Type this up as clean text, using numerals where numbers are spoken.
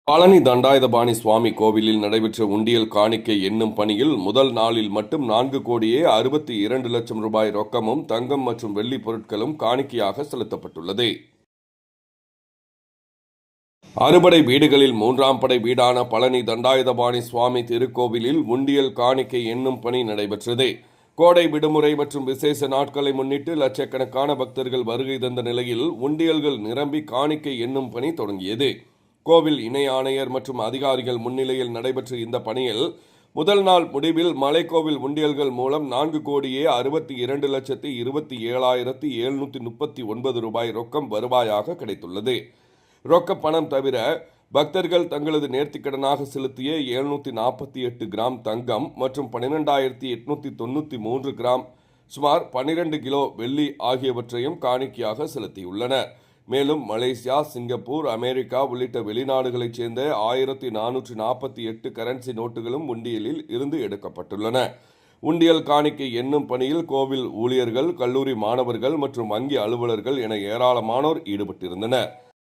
பழனி தண்டாயுதபாணி சுவாமி கோவிலில் நடைபெற்ற உண்டியல் காணிக்கை எண்ணும் பணியில் முதல் நாளில் மட்டும் 4,62,00,000 ரூபாய் ரொக்கமும் தங்கம் மற்றும் வெள்ளி பொருட்களும் காணிக்கையாக செலுத்தப்பட்டுள்ளது. அறுபடை வீடுகளில் 3ஆம் படை வீடான பழனி தண்டாயுதபாணி சுவாமி திருக்கோவிலில் உண்டியல் காணிக்கை எண்ணும் பணி நடைபெற்றது. கோடை விடுமுறை மற்றும் விசேஷ நாட்களை முன்னிட்டு லட்சக்கணக்கான பக்தர்கள் வருகை தந்த நிலையில் உண்டியல்கள் நிரம்பி காணிக்கை எண்ணும் பணி தொடங்கியது. கோவில் இணை ஆணையர் மற்றும் அதிகாரிகள் முன்னிலையில் நடைபெற்ற இந்த பணியில் முதல் நாள் முடிவில் மலைக்கோவில் உண்டியல்கள் மூலம் 4,62,27,739 ரூபாய் ரொக்கம் வருவாயாக கிடைத்துள்ளது. ரொக்க பணம் தவிர பக்தர்கள் தங்களது நேர்த்திக்கடனாக செலுத்திய 748 கிராம் தங்கம் மற்றும் 12,893 கிராம் சுமார் 12 கிலோ வெள்ளி ஆகியவற்றையும் காணிக்கையாக செலுத்தியுள்ளனர். மேலும் மலேசியா, சிங்கப்பூர், அமெரிக்கா உள்ளிட்ட வெளிநாடுகளைச் சேர்ந்த 1,448 கரன்சி நோட்டுகளும் உண்டியலில் இருந்து எடுக்கப்பட்டுள்ளன. உண்டியல் காணிக்கை எண்ணும் பணியில் கோவில் ஊழியர்கள், கல்லூரி மாணவர்கள் மற்றும் வங்கி அலுவலர்கள் என ஏராளமானோர் ஈடுபட்டிருந்தனர்.